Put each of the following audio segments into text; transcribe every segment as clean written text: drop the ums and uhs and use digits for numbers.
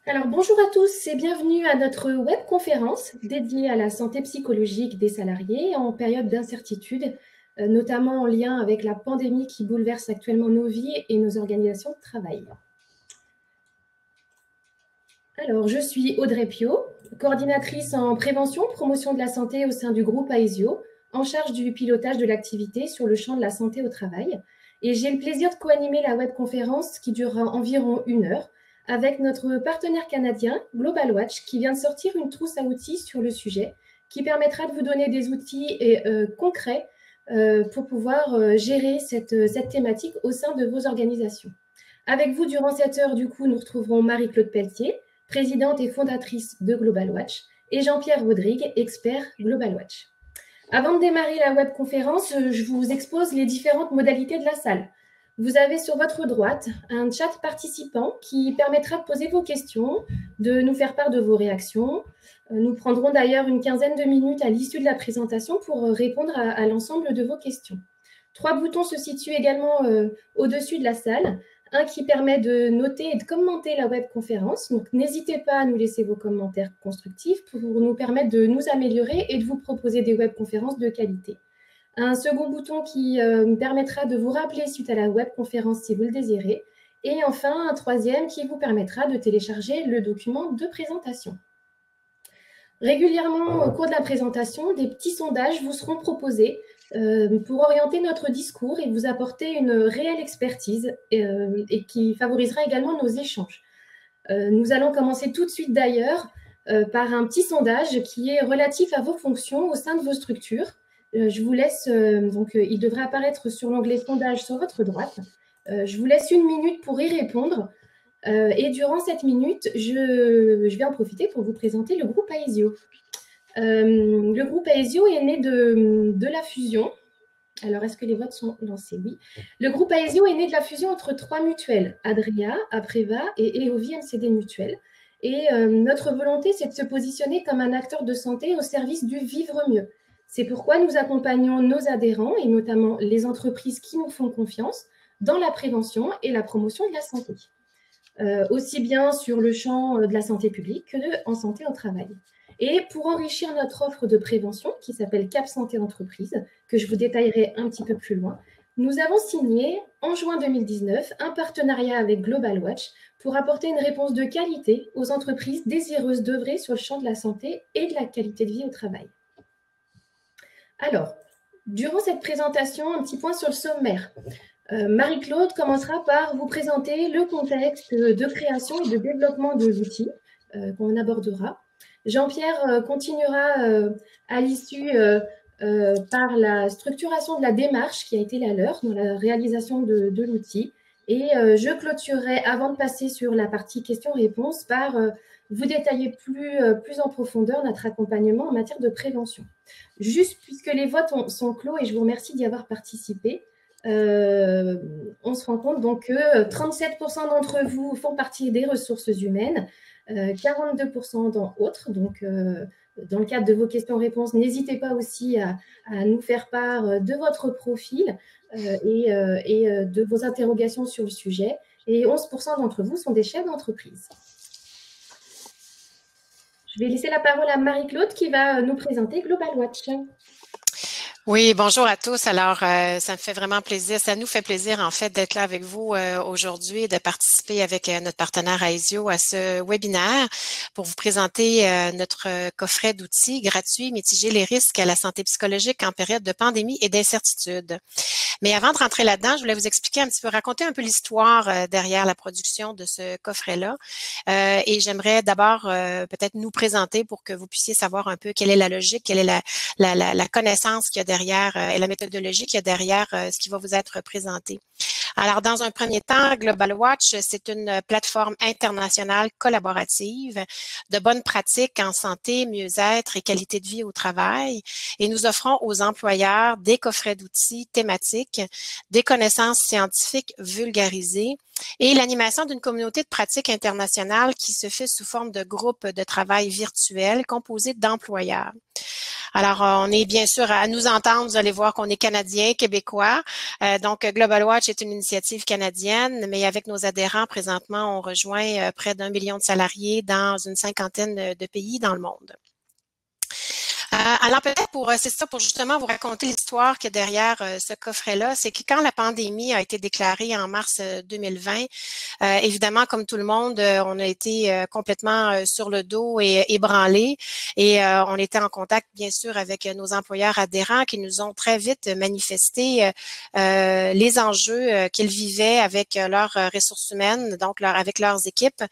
Alors bonjour à tous et bienvenue à notre webconférence dédiée à la santé psychologique des salariés en période d'incertitude, notamment en lien avec la pandémie qui bouleverse actuellement nos vies et nos organisations de travail. Alors je suis Audrey Pio, coordinatrice en prévention, promotion de la santé au sein du groupe AESIO, en charge du pilotage de l'activité sur le champ de la santé au travail. Et j'ai le plaisir de co-animer la webconférence qui durera environ 1 heure avec notre partenaire canadien Global Watch qui vient de sortir une trousse à outils sur le sujet qui permettra de vous donner des outils concrets pour pouvoir gérer cette thématique au sein de vos organisations. Avec vous, durant cette heure, du coup, nous retrouverons Marie-Claude Pelletier, présidente et fondatrice de Global Watch, et Jean-Pierre Rodrigue, expert Global Watch. Avant de démarrer la webconférence, je vous expose les différentes modalités de la salle. Vous avez sur votre droite un chat participant qui permettra de poser vos questions, de nous faire part de vos réactions. Nous prendrons d'ailleurs une quinzaine de minutes à l'issue de la présentation pour répondre à l'ensemble de vos questions. 3 boutons se situent également au-dessus de la salle. Un qui permet de noter et de commenter la webconférence. Donc, n'hésitez pas à nous laisser vos commentaires constructifs pour nous permettre de nous améliorer et de vous proposer des webconférences de qualité. Un second bouton qui permettra de vous rappeler suite à la webconférence si vous le désirez. Et enfin, un troisième qui vous permettra de télécharger le document de présentation. Régulièrement, au cours de la présentation, des petits sondages vous seront proposés pour orienter notre discours et vous apporter une réelle expertise et qui favorisera également nos échanges. Nous allons commencer tout de suite d'ailleurs par un petit sondage qui est relatif à vos fonctions au sein de vos structures. Je vous laisse, il devrait apparaître sur l'onglet sondage sur votre droite. Je vous laisse 1 minute pour y répondre. Et durant cette minute, je vais en profiter pour vous présenter le groupe AESIO. Le groupe AESIO est né de la fusion. Alors, est-ce que les votes sont lancés? Oui. Le groupe AESIO est né de la fusion entre 3 mutuelles, Adria, Apreva et Eovi MCD Mutuelle. Et notre volonté, c'est de se positionner comme un acteur de santé au service du vivre mieux. C'est pourquoi nous accompagnons nos adhérents, et notamment les entreprises qui nous font confiance, dans la prévention et la promotion de la santé. Aussi bien sur le champ de la santé publique que en santé au travail. Et pour enrichir notre offre de prévention, qui s'appelle Cap Santé Entreprise, que je vous détaillerai un petit peu plus loin, nous avons signé en juin 2019 un partenariat avec Global Watch pour apporter une réponse de qualité aux entreprises désireuses d'œuvrer sur le champ de la santé et de la qualité de vie au travail. Alors, durant cette présentation, un petit point sur le sommaire. Marie-Claude commencera par vous présenter le contexte de création et de développement de l'outil qu'on abordera. Jean-Pierre continuera à l'issue par la structuration de la démarche qui a été la leur dans la réalisation de l'outil. Et je clôturerai, avant de passer sur la partie questions-réponses, par vous détailler plus en profondeur notre accompagnement en matière de prévention. Juste puisque les votes sont clos et je vous remercie d'y avoir participé, on se rend compte donc que 37% d'entre vous font partie des ressources humaines, 42% dans autres. Donc, dans le cadre de vos questions-réponses, n'hésitez pas aussi à nous faire part de votre profil et de vos interrogations sur le sujet. Et 11% d'entre vous sont des chefs d'entreprise. Je vais laisser la parole à Marie-Claude qui va nous présenter Global Watch. Oui, bonjour à tous. Alors, ça me fait vraiment plaisir. Ça nous fait plaisir, en fait, d'être là avec vous aujourd'hui et de participer avec notre partenaire AESIO à ce webinaire pour vous présenter notre coffret d'outils gratuits, mitiger les risques à la santé psychologique en période de pandémie et d'incertitude. Mais avant de rentrer là-dedans, je voulais vous expliquer un petit peu, raconter un peu l'histoire derrière la production de ce coffret-là. Et j'aimerais d'abord peut-être nous présenter pour que vous puissiez savoir un peu quelle est la logique, quelle est la connaissance qu'il y a derrière et la méthodologie qu'il y a derrière ce qui va vous être présenté. Alors, dans un premier temps, Global Watch, c'est une plateforme internationale collaborative de bonnes pratiques en santé, mieux-être et qualité de vie au travail. Et nous offrons aux employeurs des coffrets d'outils thématiques, des connaissances scientifiques vulgarisées et l'animation d'une communauté de pratiques internationales qui se fait sous forme de groupes de travail virtuels composés d'employeurs. Alors, on est bien sûr à nous entendre, vous allez voir qu'on est Canadiens, Québécois. Donc, Global Watch est une initiative canadienne, mais avec nos adhérents, présentement, on rejoint près d'1 million de salariés dans une cinquantaine de pays dans le monde. Alors peut-être c'est ça, pour justement vous raconter l'histoire qu'il y a derrière ce coffret-là, c'est que quand la pandémie a été déclarée en mars 2020, évidemment, comme tout le monde, on a été complètement sur le dos et ébranlés et on était en contact, bien sûr, avec nos employeurs adhérents qui nous ont très vite manifesté les enjeux qu'ils vivaient avec leurs ressources humaines, donc avec leurs équipes,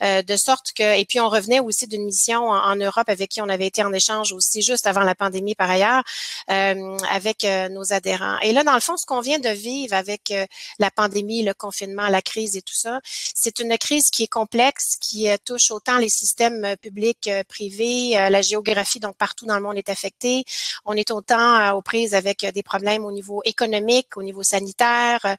de sorte que, et puis on revenait aussi d'une mission en Europe avec qui on avait été en échange aussi juste avant la pandémie par ailleurs, avec nos adhérents. Et là, dans le fond, ce qu'on vient de vivre avec la pandémie, le confinement, la crise et tout ça, c'est une crise qui est complexe, qui touche autant les systèmes publics, privés, la géographie, donc partout dans le monde est affectée. On est autant aux prises avec des problèmes au niveau économique, au niveau sanitaire,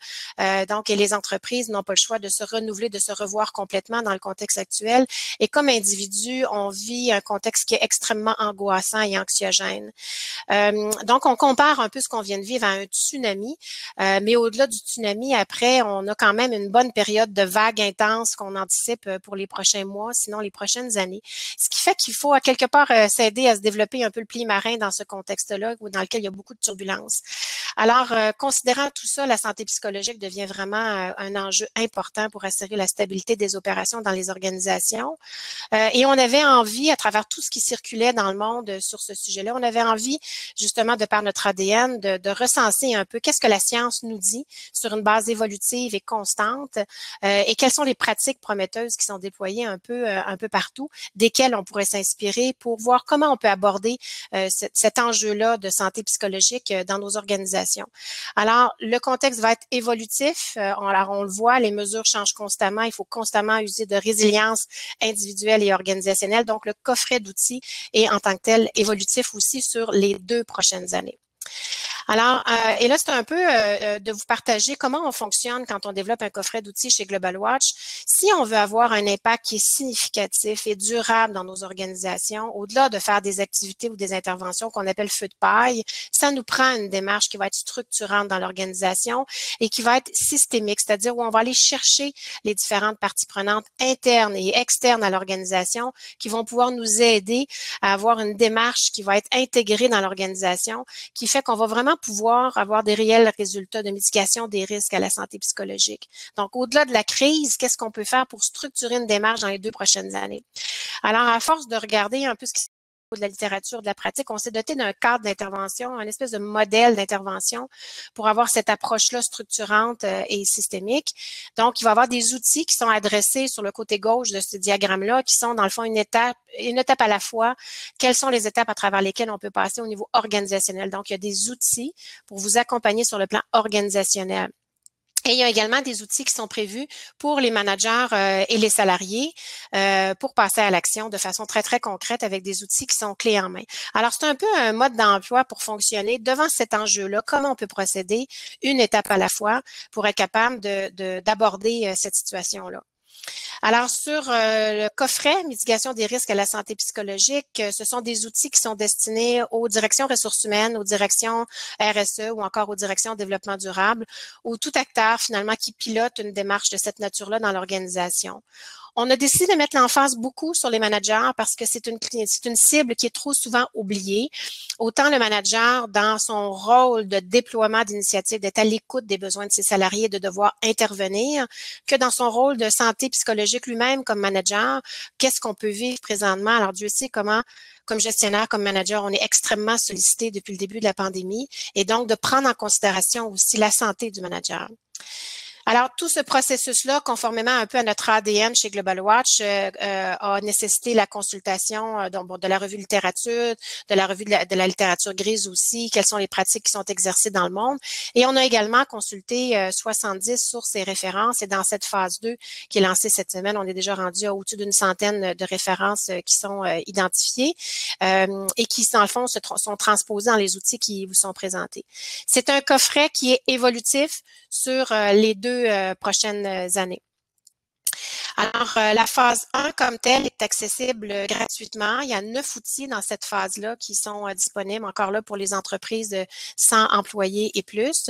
donc et les entreprises n'ont pas le choix de se renouveler, de se revoir complètement dans le contexte actuel. Et comme individu, on vit un contexte qui est extrêmement angoissant et anxiogène. Donc, on compare un peu ce qu'on vient de vivre à un tsunami, mais au-delà du tsunami, après, on a quand même une bonne période de vagues intenses qu'on anticipe pour les prochains mois, sinon les prochaines années. Ce qui fait qu'il faut à quelque part s'aider à se développer un peu le pli marin dans ce contexte-là, dans lequel il y a beaucoup de turbulences. Alors, considérant tout ça, la santé psychologique devient vraiment un enjeu important pour assurer la stabilité des opérations dans les organisations. Et on avait envie, à travers tout ce qui circulait dans le monde sur ce sujet-là, on avait envie, justement, de par notre ADN, de recenser un peu qu'est-ce que la science nous dit sur une base évolutive et constante et quelles sont les pratiques prometteuses qui sont déployées un peu partout, desquelles on pourrait s'inspirer pour voir comment on peut aborder cet enjeu-là de santé psychologique dans nos organisations. Alors, le contexte va être évolutif. Alors, on le voit, les mesures changent constamment. Il faut constamment user de résilience individuelle et organisationnelle. Donc, le coffret d'outils est en tant que tel évolutif aussi sur les 2 prochaines années. Alors, et là, c'est un peu de vous partager comment on fonctionne quand on développe un coffret d'outils chez Global Watch. Si on veut avoir un impact qui est significatif et durable dans nos organisations, au-delà de faire des activités ou des interventions qu'on appelle feu de paille, ça nous prend une démarche qui va être structurante dans l'organisation et qui va être systémique, c'est-à-dire où on va aller chercher les différentes parties prenantes internes et externes à l'organisation qui vont pouvoir nous aider à avoir une démarche qui va être intégrée dans l'organisation, qui fait qu'on va vraiment pouvoir avoir des réels résultats de mitigation des risques à la santé psychologique. Donc, au-delà de la crise, qu'est-ce qu'on peut faire pour structurer une démarche dans les 2 prochaines années? Alors, à force de regarder un peu ce qui se de la littérature, de la pratique, on s'est doté d'un cadre d'intervention, un espèce de modèle d'intervention pour avoir cette approche-là structurante et systémique. Donc, il va y avoir des outils qui sont adressés sur le côté gauche de ce diagramme-là, qui sont dans le fond une étape à la fois. Quelles sont les étapes à travers lesquelles on peut passer au niveau organisationnel? Donc, il y a des outils pour vous accompagner sur le plan organisationnel. Et il y a également des outils qui sont prévus pour les managers et les salariés pour passer à l'action de façon très, très concrète avec des outils qui sont clés en main. Alors, c'est un peu un mode d'emploi pour fonctionner devant cet enjeu-là, comment on peut procéder une étape à la fois pour être capable d'aborder cette situation-là. Alors, sur le coffret mitigation des risques à la santé psychologique, ce sont des outils qui sont destinés aux directions ressources humaines, aux directions RSE ou encore aux directions développement durable, ou tout acteur finalement qui pilote une démarche de cette nature-là dans l'organisation. On a décidé de mettre l'emphase beaucoup sur les managers parce que c'est une cible qui est trop souvent oubliée. Autant le manager, dans son rôle de déploiement d'initiatives, d'être à l'écoute des besoins de ses salariés, de devoir intervenir, que dans son rôle de santé psychologique lui-même comme manager, qu'est-ce qu'on peut vivre présentement? Alors, Dieu sait comment, comme gestionnaire, comme manager, on est extrêmement sollicité depuis le début de la pandémie et donc de prendre en considération aussi la santé du manager. Alors, tout ce processus-là, conformément un peu à notre ADN chez Global Watch, a nécessité la consultation de la revue littérature, de la revue de la littérature grise aussi, quelles sont les pratiques qui sont exercées dans le monde. Et on a également consulté 70 sources et références. Et dans cette phase 2 qui est lancée cette semaine, on est déjà rendu à au-dessus d'une centaine de références qui sont identifiées et qui, dans le fond, sont transposées dans les outils qui vous sont présentés. C'est un coffret qui est évolutif sur les 2 prochaines années. Alors, la phase 1 comme telle est accessible gratuitement. Il y a 9 outils dans cette phase-là qui sont disponibles encore là pour les entreprises de 100 employés et plus.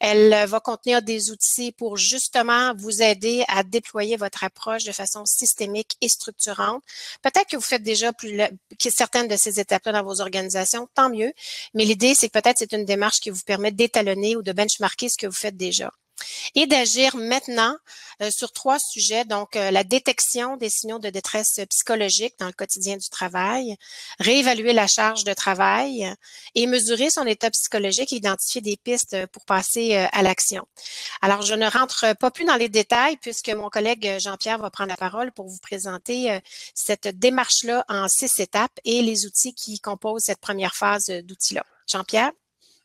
Elle va contenir des outils pour justement vous aider à déployer votre approche de façon systémique et structurante. Peut-être que vous faites déjà certaines de ces étapes-là dans vos organisations, tant mieux. Mais l'idée, c'est que peut-être c'est une démarche qui vous permet d'étalonner ou de benchmarker ce que vous faites déjà et d'agir maintenant sur 3 sujets. Donc, la détection des signaux de détresse psychologique dans le quotidien du travail, réévaluer la charge de travail et mesurer son état psychologique et identifier des pistes pour passer à l'action. Alors, je ne rentre pas plus dans les détails puisque mon collègue Jean-Pierre va prendre la parole pour vous présenter cette démarche-là en 6 étapes et les outils qui composent cette première phase d'outils-là. Jean-Pierre?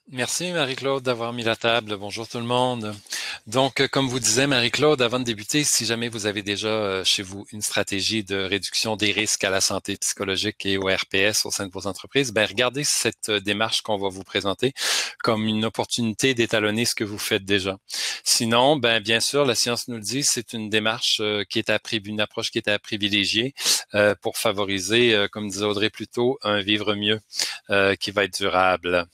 Merci Marie-Claude d'avoir mis la table. Bonjour tout le monde. Donc, comme vous disait Marie-Claude, avant de débuter, si jamais vous avez déjà chez vous une stratégie de réduction des risques à la santé psychologique et au RPS au sein de vos entreprises, regardez cette démarche qu'on va vous présenter comme une opportunité d'étalonner ce que vous faites déjà. Sinon, bien sûr, la science nous le dit, c'est une démarche une approche qui est à privilégier pour favoriser, comme disait Audrey plus tôt, un vivre mieux qui va être durable.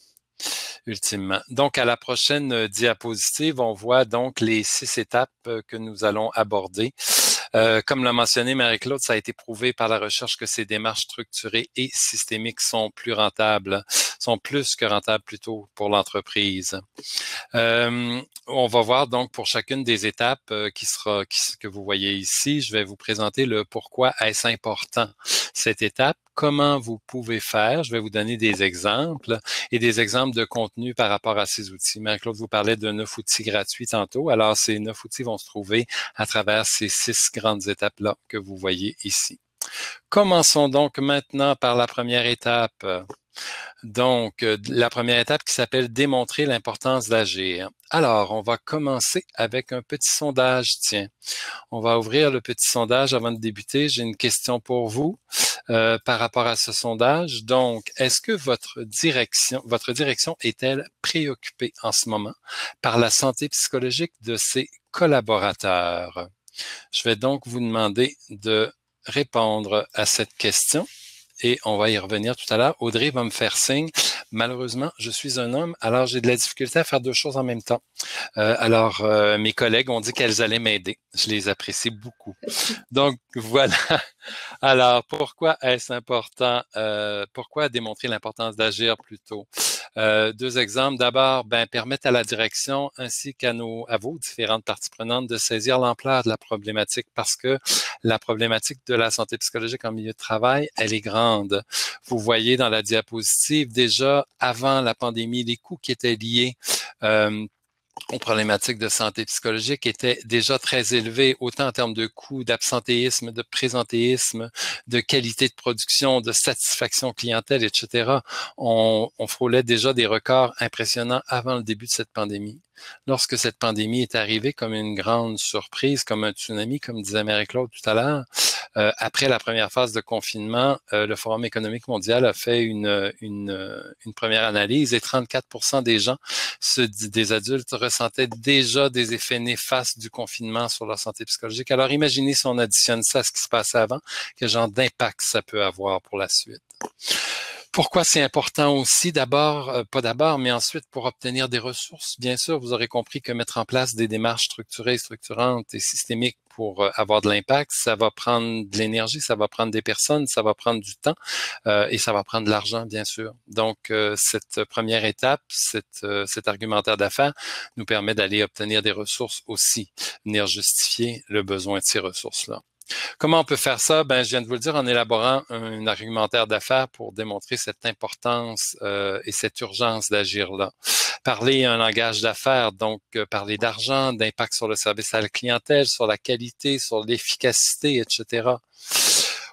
Ultimement. Donc, à la prochaine diapositive, on voit donc les 6 étapes que nous allons aborder. Comme l'a mentionné Marie-Claude, ça a été prouvé par la recherche que ces démarches structurées et systémiques sont plus que rentables plutôt pour l'entreprise. On va voir donc pour chacune des étapes que vous voyez ici, je vais vous présenter le pourquoi est-ce important cette étape, comment vous pouvez faire. Je vais vous donner des exemples et des exemples de contenu par rapport à ces outils. Marie-Claude vous parlait de 9 outils gratuits tantôt. Alors, ces 9 outils vont se trouver à travers ces 6 grandes étapes-là que vous voyez ici. Commençons donc maintenant par la première étape. Donc, la première étape qui s'appelle démontrer l'importance d'agir. Alors, on va commencer avec un petit sondage. Tiens, on va ouvrir le petit sondage avant de débuter. J'ai une question pour vous par rapport à ce sondage. Donc, est-ce que votre direction est-elle préoccupée en ce moment par la santé psychologique de ses collaborateurs? Je vais donc vous demander de répondre à cette question. Et on va y revenir tout à l'heure. Audrey va me faire signe. Malheureusement, je suis un homme, alors j'ai de la difficulté à faire 2 choses en même temps. Mes collègues ont dit qu'elles allaient m'aider. Je les apprécie beaucoup. Donc, voilà. Alors, pourquoi est-ce important? Pourquoi démontrer l'importance d'agir plutôt? 2 exemples. D'abord, permettre à la direction ainsi qu'à vos différentes parties prenantes de saisir l'ampleur de la problématique parce que la problématique de la santé psychologique en milieu de travail, elle est grande. Vous voyez dans la diapositive déjà avant la pandémie, les coûts qui étaient liés aux problématiques de santé psychologique étaient déjà très élevés, autant en termes de coûts, d'absentéisme, de présentéisme, de qualité de production, de satisfaction clientèle, etc. On frôlait déjà des records impressionnants avant le début de cette pandémie. Lorsque cette pandémie est arrivée comme une grande surprise, comme un tsunami, comme disait Marie-Claude tout à l'heure, après la première phase de confinement, le Forum économique mondial a fait une première analyse et 34% des gens, des adultes, ressentaient déjà des effets néfastes du confinement sur leur santé psychologique. Alors imaginez si on additionne ça à ce qui se passait avant, quel genre d'impact ça peut avoir pour la suite. Pourquoi c'est important aussi? Mais ensuite pour obtenir des ressources. Bien sûr, vous aurez compris que mettre en place des démarches structurées, structurantes et systémiques pour avoir de l'impact, ça va prendre de l'énergie, ça va prendre des personnes, ça va prendre du temps et ça va prendre de l'argent, bien sûr. Donc, cette première étape, cet argumentaire d'affaires nous permet d'aller obtenir des ressources aussi, venir justifier le besoin de ces ressources-là. Comment on peut faire ça? Je viens de vous le dire en élaborant un argumentaire d'affaires pour démontrer cette importance et cette urgence d'agir là. Parler un langage d'affaires, donc parler d'argent, d'impact sur le service à la clientèle, sur la qualité, sur l'efficacité, etc.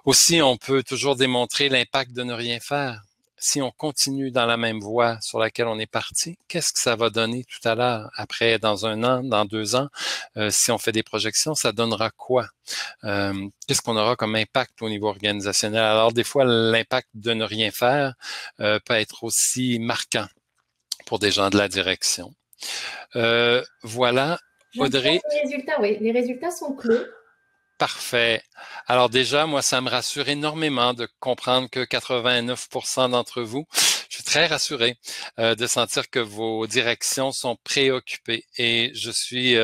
Aussi, on peut toujours démontrer l'impact de ne rien faire. Si on continue dans la même voie sur laquelle on est parti, qu'est-ce que ça va donner tout à l'heure? Après, dans 1 an, dans 2 ans, si on fait des projections, ça donnera quoi? Qu'est-ce qu'on aura comme impact au niveau organisationnel? Alors, des fois, l'impact de ne rien faire peut être aussi marquant pour des gens de la direction. Voilà. Audrey? Les résultats sont clos. Parfait. Alors déjà, moi, ça me rassure énormément de comprendre que 89% d'entre vous, je suis très rassuré de sentir que vos directions sont préoccupées et je suis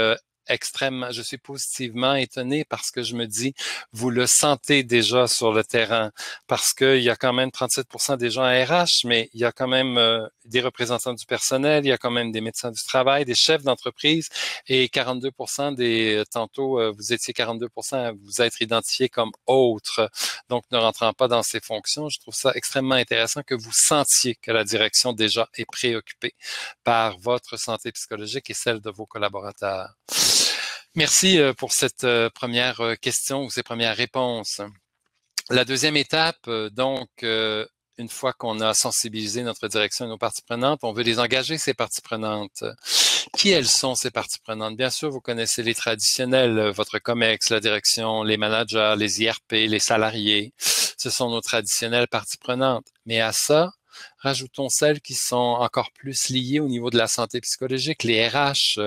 je suis positivement étonné parce que je me dis, vous le sentez déjà sur le terrain parce qu'il y a quand même 37% des gens à RH, mais il y a quand même des représentants du personnel, il y a quand même des médecins du travail, des chefs d'entreprise et 42% tantôt, vous étiez 42% à vous être identifiés comme autres, donc ne rentrant pas dans ces fonctions. Je trouve ça extrêmement intéressant que vous sentiez que la direction déjà est préoccupée par votre santé psychologique et celle de vos collaborateurs. Merci pour cette première question ou ces premières réponses. La deuxième étape, une fois qu'on a sensibilisé notre direction et nos parties prenantes, on veut les engager, ces parties prenantes. Qui elles sont, ces parties prenantes? Bien sûr, vous connaissez les traditionnels, votre COMEX, la direction, les managers, les IRP, les salariés. Ce sont nos traditionnelles parties prenantes. Mais à ça, rajoutons celles qui sont encore plus liées au niveau de la santé psychologique, les RH,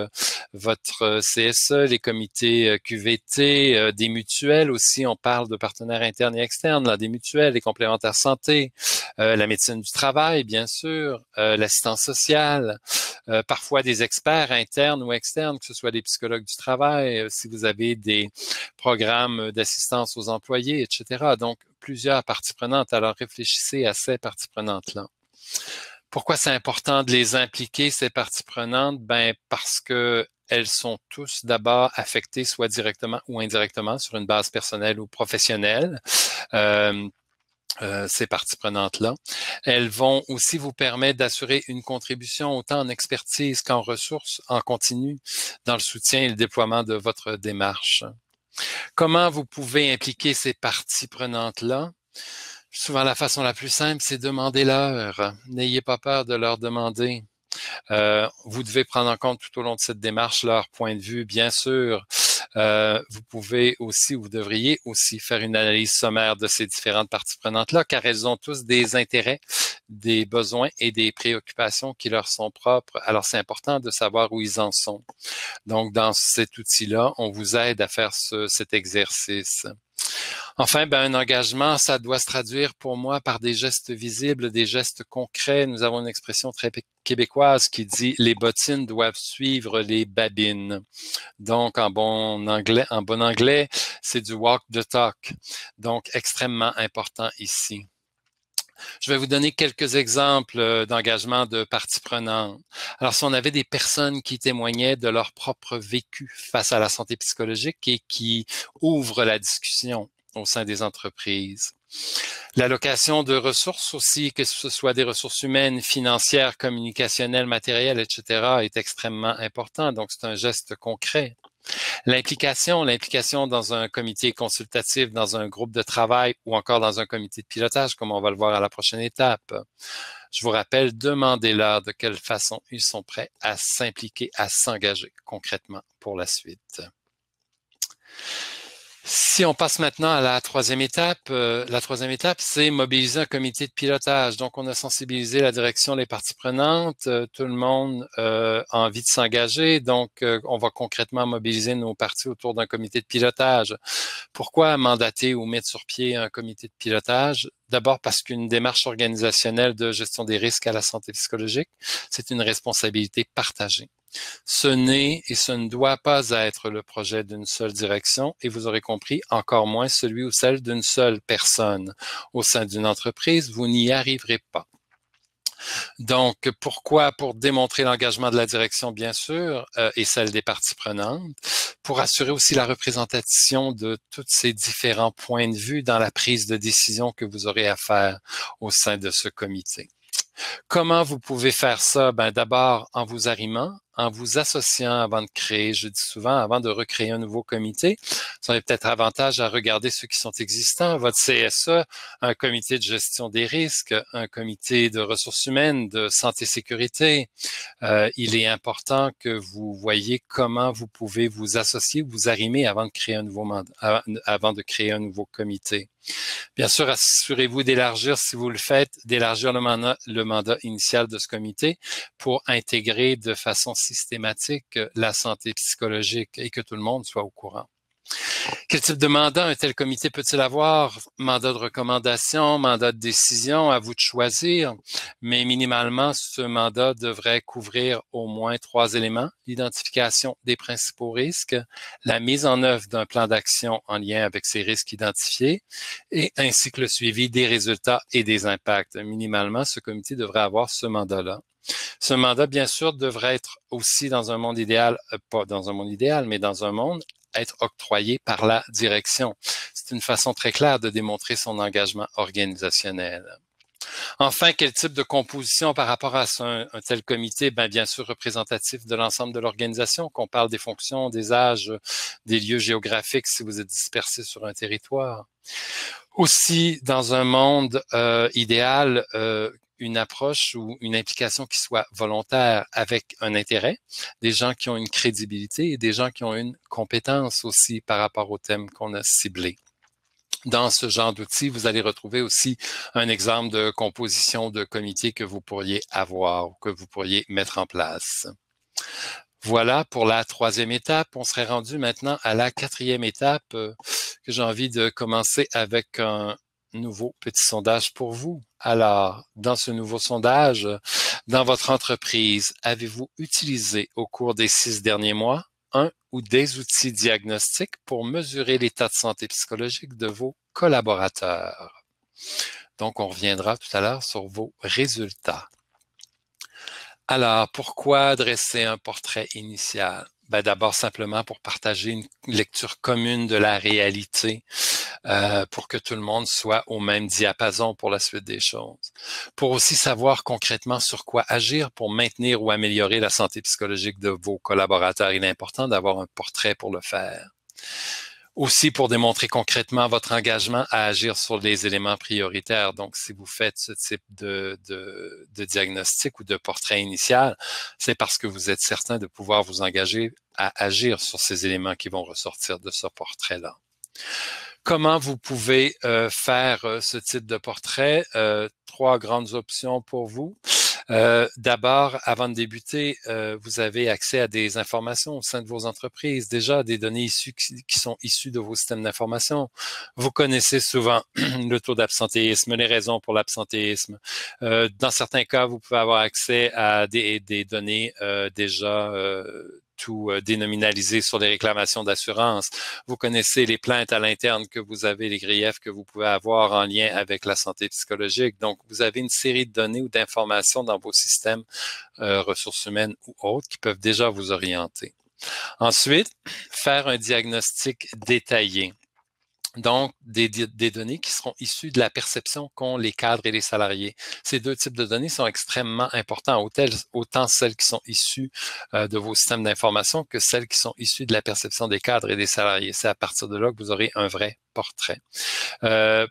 votre CSE, les comités QVT, des mutuelles aussi, on parle de partenaires internes et externes, là, des mutuelles, les complémentaires santé, la médecine du travail, bien sûr, l'assistance sociale, parfois des experts internes ou externes, que ce soit des psychologues du travail, si vous avez des programmes d'assistance aux employés, etc. Donc, plusieurs parties prenantes. Alors, réfléchissez à ces parties prenantes-là. Pourquoi c'est important de les impliquer, ces parties prenantes? Ben, parce que elles sont tous d'abord affectées, soit directement ou indirectement, sur une base personnelle ou professionnelle. Ces parties prenantes-là. Elles vont aussi vous permettre d'assurer une contribution autant en expertise qu'en ressources en continu dans le soutien et le déploiement de votre démarche. Comment vous pouvez impliquer ces parties prenantes-là? Souvent, la façon la plus simple, c'est demander-leur. N'ayez pas peur de leur demander. Vous devez prendre en compte tout au long de cette démarche leur point de vue, bien sûr. Vous pouvez aussi, vous devriez aussi faire une analyse sommaire de ces différentes parties prenantes-là, car elles ont tous des intérêts, des besoins et des préoccupations qui leur sont propres. Alors, c'est important de savoir où ils en sont. Donc, dans cet outil-là, on vous aide à faire cet exercice. Enfin, un engagement, ça doit se traduire pour moi par des gestes visibles, des gestes concrets. Nous avons une expression très québécoise qui dit « les bottines doivent suivre les babines ». Donc, en bon anglais, c'est du walk the talk. Donc, extrêmement important ici. Je vais vous donner quelques exemples d'engagement de parties prenantes. Alors, si on avait des personnes qui témoignaient de leur propre vécu face à la santé psychologique et qui ouvrent la discussion au sein des entreprises. L'allocation de ressources aussi, que ce soit des ressources humaines, financières, communicationnelles, matérielles, etc., est extrêmement important. Donc, c'est un geste concret. L'implication dans un comité consultatif, dans un groupe de travail ou encore dans un comité de pilotage, comme on va le voir à la prochaine étape. Je vous rappelle, demandez-leur de quelle façon ils sont prêts à s'impliquer, à s'engager concrètement pour la suite. Si on passe maintenant à la troisième étape, c'est mobiliser un comité de pilotage. Donc, on a sensibilisé la direction, les parties prenantes, tout le monde a envie de s'engager. Donc, on va concrètement mobiliser nos parties autour d'un comité de pilotage. Pourquoi mandater ou mettre sur pied un comité de pilotage? D'abord parce qu'une démarche organisationnelle de gestion des risques à la santé psychologique, c'est une responsabilité partagée. Ce n'est et ce ne doit pas être le projet d'une seule direction et vous aurez compris, encore moins celui ou celle d'une seule personne. Au sein d'une entreprise, vous n'y arriverez pas. Donc, pourquoi? Pour démontrer l'engagement de la direction, bien sûr, et celle des parties prenantes, pour assurer aussi la représentation de tous ces différents points de vue dans la prise de décision que vous aurez à faire au sein de ce comité. Comment vous pouvez faire ça? D'abord, en vous arrimant, en vous associant avant de créer, je dis souvent, avant de recréer un nouveau comité. Vous avez peut-être avantage à regarder ceux qui sont existants, votre CSE, un comité de gestion des risques, un comité de ressources humaines, de santé-sécurité. Il est important que vous voyez comment vous pouvez vous associer, vous arrimer avant de créer un nouveau mandat, avant de créer un nouveau comité. Bien sûr, assurez-vous d'élargir, si vous le faites, d'élargir le mandat initial de ce comité pour intégrer de façon systématique la santé psychologique et que tout le monde soit au courant. Quel type de mandat un tel comité peut-il avoir? Mandat de recommandation, mandat de décision, à vous de choisir. Mais minimalement, ce mandat devrait couvrir au moins 3 éléments. L'identification des principaux risques, la mise en œuvre d'un plan d'action en lien avec ces risques identifiés, et ainsi que le suivi des résultats et des impacts. Minimalement, ce comité devrait avoir ce mandat-là. Ce mandat, bien sûr, devrait être aussi dans un monde idéal, pas dans un monde idéal, mais dans un monde, être octroyé par la direction. C'est une façon très claire de démontrer son engagement organisationnel. Enfin, quel type de composition par rapport à un tel comité? Bien sûr, représentatif de l'ensemble de l'organisation, qu'on parle des fonctions, des âges, des lieux géographiques si vous êtes dispersé sur un territoire. Aussi, dans un monde idéal, une approche ou une implication qui soit volontaire avec un intérêt, des gens qui ont une crédibilité et des gens qui ont une compétence aussi par rapport au thème qu'on a ciblé. Dans ce genre d'outils, vous allez retrouver aussi un exemple de composition de comité que vous pourriez avoir ou que vous pourriez mettre en place. Voilà pour la 3e étape. On serait rendu maintenant à la 4e étape que j'ai envie de commencer avec un nouveau petit sondage pour vous. Alors, dans ce nouveau sondage, dans votre entreprise, avez-vous utilisé au cours des 6 derniers mois un ou des outils diagnostiques pour mesurer l'état de santé psychologique de vos collaborateurs? Donc, on reviendra tout à l'heure sur vos résultats. Alors, pourquoi dresser un portrait initial? D'abord, simplement pour partager une lecture commune de la réalité, pour que tout le monde soit au même diapason pour la suite des choses. Pour aussi savoir concrètement sur quoi agir pour maintenir ou améliorer la santé psychologique de vos collaborateurs. Il est important d'avoir un portrait pour le faire. Aussi pour démontrer concrètement votre engagement à agir sur les éléments prioritaires. Donc, si vous faites ce type de diagnostic ou de portrait initial, c'est parce que vous êtes certain de pouvoir vous engager à agir sur ces éléments qui vont ressortir de ce portrait-là. Comment vous pouvez faire ce type de portrait? 3 grandes options pour vous. D'abord, avant de débuter, vous avez accès à des informations au sein de vos entreprises, déjà des données qui sont issues de vos systèmes d'information. Vous connaissez souvent le taux d'absentéisme, les raisons pour l'absentéisme. Dans certains cas, vous pouvez avoir accès à des données déjà tout dénominalisé sur les réclamations d'assurance. Vous connaissez les plaintes à l'interne que vous avez, les griefs que vous pouvez avoir en lien avec la santé psychologique. Donc, vous avez une série de données ou d'informations dans vos systèmes ressources humaines ou autres qui peuvent déjà vous orienter. Ensuite, faire un diagnostic détaillé. Donc, des données qui seront issues de la perception qu'ont les cadres et les salariés. Ces 2 types de données sont extrêmement importants, autant celles qui sont issues de vos systèmes d'information que celles qui sont issues de la perception des cadres et des salariés. C'est à partir de là que vous aurez un vrai portrait.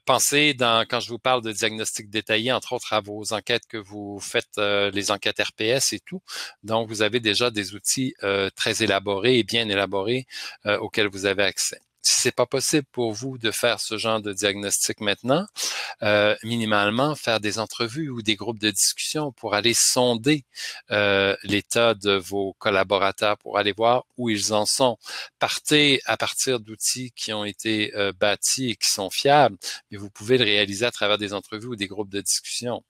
Pensez, quand je vous parle de diagnostic détaillé, entre autres à vos enquêtes que vous faites, les enquêtes RPS et tout. Donc, vous avez déjà des outils très élaborés et bien élaborés auxquels vous avez accès. Si c'est pas possible pour vous de faire ce genre de diagnostic maintenant, minimalement faire des entrevues ou des groupes de discussion pour aller sonder l'état de vos collaborateurs, pour aller voir où ils en sont. Partez à partir d'outils qui ont été bâtis et qui sont fiables, mais vous pouvez le réaliser à travers des entrevues ou des groupes de discussion.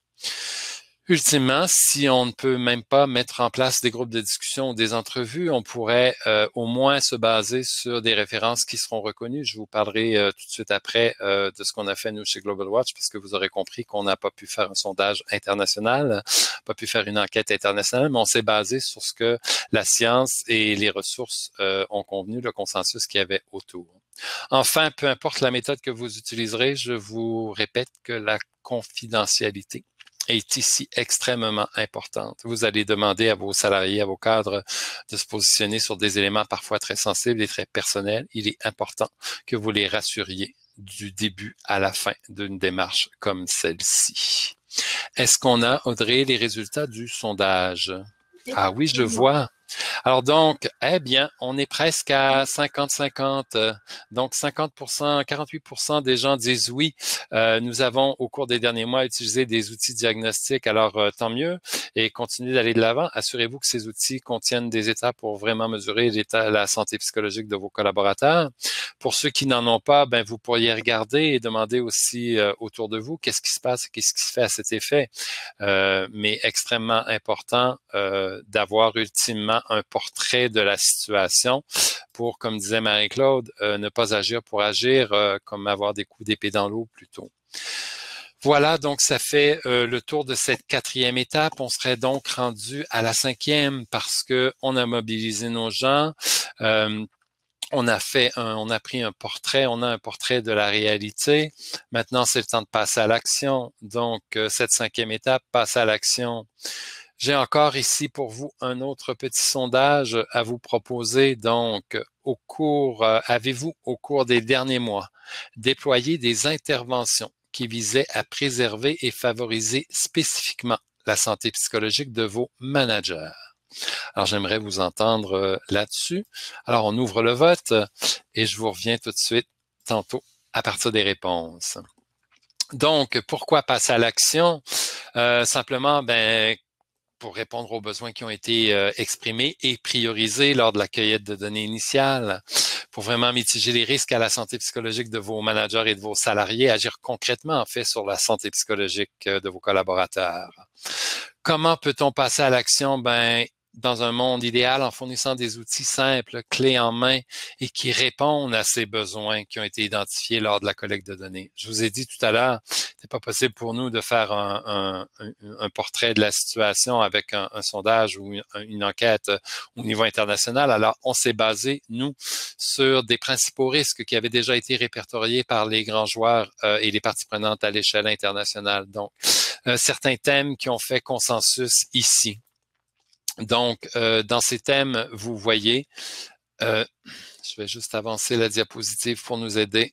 Ultimement, si on ne peut même pas mettre en place des groupes de discussion ou des entrevues, on pourrait au moins se baser sur des références qui seront reconnues. Je vous parlerai tout de suite après de ce qu'on a fait nous chez Global Watch, parce que vous aurez compris qu'on n'a pas pu faire un sondage international, pas pu faire une enquête internationale, mais on s'est basé sur ce que la science et les ressources ont convenu, le consensus qu'il y avait autour. Enfin, peu importe la méthode que vous utiliserez, je vous répète que la confidentialité est ici extrêmement importante. Vous allez demander à vos salariés, à vos cadres de se positionner sur des éléments parfois très sensibles et très personnels. Il est important que vous les rassuriez du début à la fin d'une démarche comme celle-ci. Est-ce qu'on a, Audrey, les résultats du sondage? Ah oui, je le vois. Alors donc, eh bien, on est presque à 50-50. Donc 50%, 48% des gens disent oui. Nous avons au cours des derniers mois utilisé des outils diagnostiques. Alors tant mieux et continuez d'aller de l'avant. Assurez-vous que ces outils contiennent des étapes pour vraiment mesurer la santé psychologique de vos collaborateurs. Pour ceux qui n'en ont pas, ben vous pourriez regarder et demander aussi autour de vous qu'est-ce qui se passe, qu'est-ce qui se fait à cet effet. Mais extrêmement important d'avoir ultimement un portrait de la situation pour, comme disait Marie-Claude, ne pas agir pour agir, comme avoir des coups d'épée dans l'eau plutôt. Voilà, donc ça fait le tour de cette 4e étape. On serait donc rendu à la 5e parce que on a mobilisé nos gens. On a pris un portrait, on a un portrait de la réalité. Maintenant, c'est le temps de passer à l'action. Donc, cette 5e étape, passer à l'action. J'ai encore ici pour vous un autre petit sondage à vous proposer. Donc, avez-vous, au cours des derniers mois, déployé des interventions qui visaient à préserver et favoriser spécifiquement la santé psychologique de vos managers? Alors, j'aimerais vous entendre là-dessus. Alors, on ouvre le vote et je vous reviens tout de suite tantôt à partir des réponses. Donc, pourquoi passer à l'action? Simplement, pour répondre aux besoins qui ont été exprimés et priorisés lors de la cueillette de données initiale, pour vraiment mitiger les risques à la santé psychologique de vos managers et de vos salariés, agir concrètement, en fait, sur la santé psychologique de vos collaborateurs. Comment peut-on passer à l'action? Dans un monde idéal, en fournissant des outils simples, clés en main et qui répondent à ces besoins qui ont été identifiés lors de la collecte de données. Je vous ai dit tout à l'heure, c'est pas possible pour nous de faire un portrait de la situation avec un sondage ou une enquête au niveau international. Alors, on s'est basé, nous, sur des principaux risques qui avaient déjà été répertoriés par les grands joueurs et les parties prenantes à l'échelle internationale. Donc, certains thèmes qui ont fait consensus ici. Donc, dans ces thèmes, vous voyez, je vais juste avancer la diapositive pour nous aider.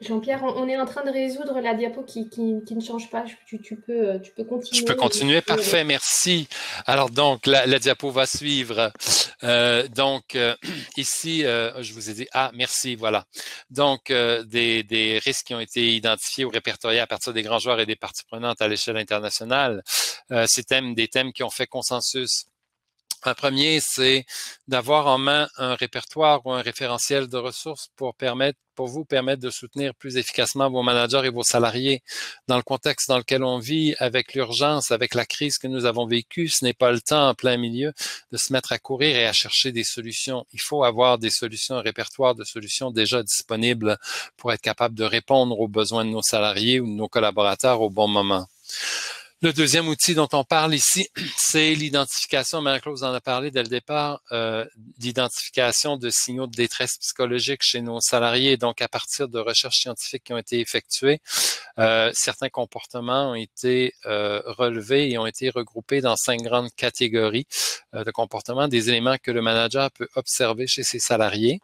Jean-Pierre, on est en train de résoudre la diapo qui ne change pas. Tu peux continuer. Je peux continuer? Parfait, merci. Alors donc, la diapo va suivre. Ici, je vous ai dit, merci, voilà. Donc, des risques qui ont été identifiés ou répertoriés à partir des grands joueurs et des parties prenantes à l'échelle internationale. Des thèmes qui ont fait consensus. Un premier, c'est d'avoir en main un répertoire ou un référentiel de ressources pour vous permettre de soutenir plus efficacement vos managers et vos salariés. Dans le contexte dans lequel on vit, avec l'urgence, avec la crise que nous avons vécue, ce n'est pas le temps en plein milieu de se mettre à courir et à chercher des solutions. Il faut avoir des solutions, un répertoire de solutions déjà disponibles pour être capable de répondre aux besoins de nos salariés ou de nos collaborateurs au bon moment. Le deuxième outil dont on parle ici, c'est l'identification, Marie-Claude en a parlé dès le départ, d'identification de signaux de détresse psychologique chez nos salariés. Donc, à partir de recherches scientifiques qui ont été effectuées, certains comportements ont été relevés et ont été regroupés dans 5 grandes catégories de comportements, des éléments que le manager peut observer chez ses salariés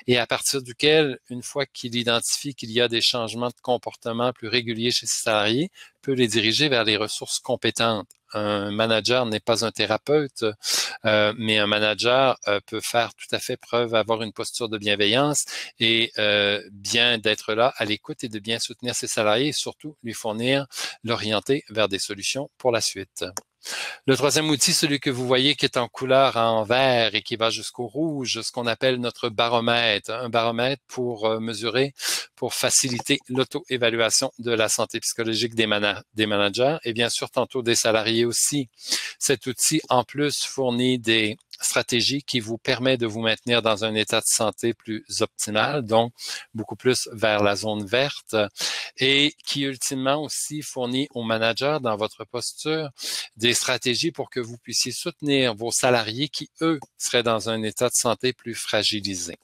et à partir duquel, une fois qu'il identifie qu'il y a des changements de comportement plus réguliers chez ses salariés, peut les diriger vers les ressources compétentes. Un manager n'est pas un thérapeute, mais un manager peut faire tout à fait preuve, avoir une posture de bienveillance et bien d'être là à l'écoute et de bien soutenir ses salariés et surtout lui fournir, l'orienter vers des solutions pour la suite. Le troisième outil, celui que vous voyez qui est en couleur en vert et qui va jusqu'au rouge, ce qu'on appelle notre baromètre. Un baromètre pour mesurer, pour faciliter l'auto-évaluation de la santé psychologique des managers et bien sûr tantôt des salariés aussi. Cet outil, en plus, fournit des stratégie qui vous permet de vous maintenir dans un état de santé plus optimal, donc beaucoup plus vers la zone verte et qui ultimement aussi fournit aux managers dans votre posture des stratégies pour que vous puissiez soutenir vos salariés qui, eux, seraient dans un état de santé plus fragilisé.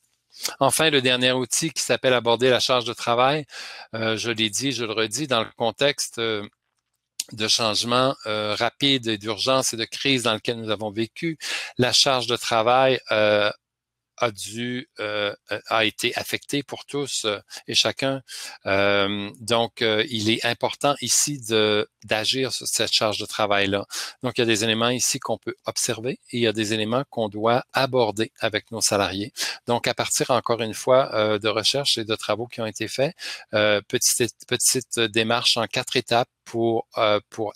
Enfin, le dernier outil qui s'appelle aborder la charge de travail, je l'ai dit, je le redis, dans le contexte de changement rapide et d'urgence et de crise dans lequel nous avons vécu, la charge de travail a été affecté pour tous et chacun. Donc, il est important ici d'agir sur cette charge de travail-là. Donc, il y a des éléments ici qu'on peut observer et il y a des éléments qu'on doit aborder avec nos salariés. Donc, à partir, encore une fois, de recherches et de travaux qui ont été faits, petite démarche en 4 étapes pour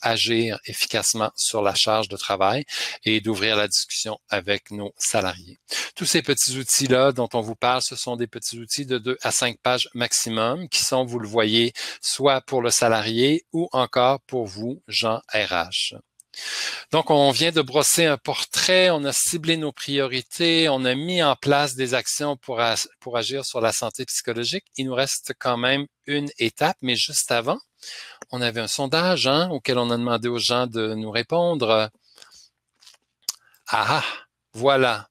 agir efficacement sur la charge de travail et d'ouvrir la discussion avec nos salariés. Tous ces petits outils-là dont on vous parle, ce sont des petits outils de 2 à 5 pages maximum qui sont, vous le voyez, soit pour le salarié ou encore pour vous, Jean RH. Donc, on vient de brosser un portrait, on a ciblé nos priorités, on a mis en place des actions pour agir sur la santé psychologique. Il nous reste quand même une étape, mais juste avant, on avait un sondage auquel on a demandé aux gens de nous répondre. Ah, voilà.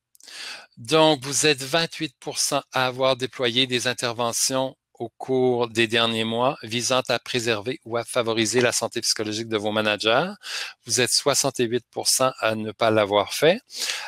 Donc, vous êtes 28% à avoir déployé des interventions au cours des derniers mois visant à préserver ou à favoriser la santé psychologique de vos managers. Vous êtes 68% à ne pas l'avoir fait.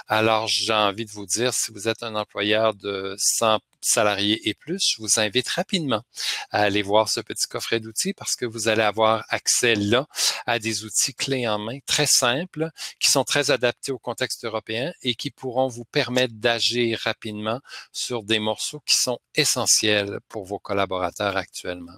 Alors, j'ai envie de vous dire, si vous êtes un employeur de 100 salariés et plus, je vous invite rapidement à aller voir ce petit coffret d'outils parce que vous allez avoir accès là à des outils clés en main très simples qui sont très adaptés au contexte européen et qui pourront vous permettre d'agir rapidement sur des morceaux qui sont essentiels pour vos collaborateurs actuellement.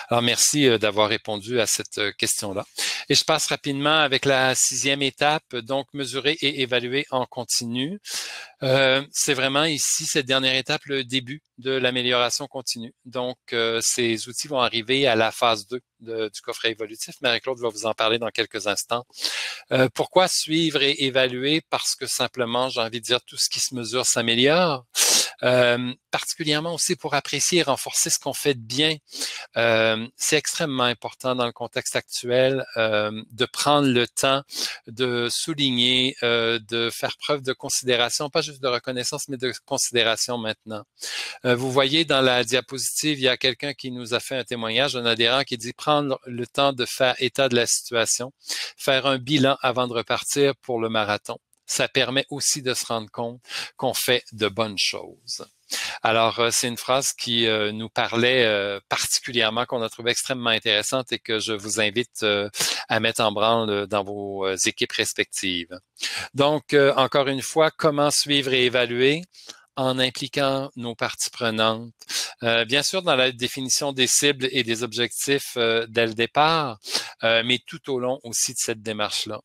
Alors, merci d'avoir répondu à cette question-là. Et je passe rapidement avec la 6e étape, donc mesurer et évaluer en continu. C'est vraiment ici, cette dernière étape, le début de l'amélioration continue. Donc, ces outils vont arriver à la phase 2 du coffret évolutif. Marie-Claude va vous en parler dans quelques instants. Pourquoi suivre et évaluer? Parce que simplement, j'ai envie de dire, tout ce qui se mesure s'améliore. Particulièrement aussi pour apprécier et renforcer ce qu'on fait de bien. C'est extrêmement important dans le contexte actuel de prendre le temps de souligner, de faire preuve de considération, pas juste de reconnaissance, mais de considération maintenant. Vous voyez dans la diapositive, il y a quelqu'un qui nous a fait un témoignage, un adhérent qui dit prendre le temps de faire état de la situation, faire un bilan avant de repartir pour le marathon. Ça permet aussi de se rendre compte qu'on fait de bonnes choses. Alors, c'est une phrase qui nous parlait particulièrement, qu'on a trouvé extrêmement intéressante et que je vous invite à mettre en branle dans vos équipes respectives. Donc, encore une fois, comment suivre et évaluer? En impliquant nos parties prenantes. Bien sûr, dans la définition des cibles et des objectifs dès le départ, mais tout au long aussi de cette démarche-là.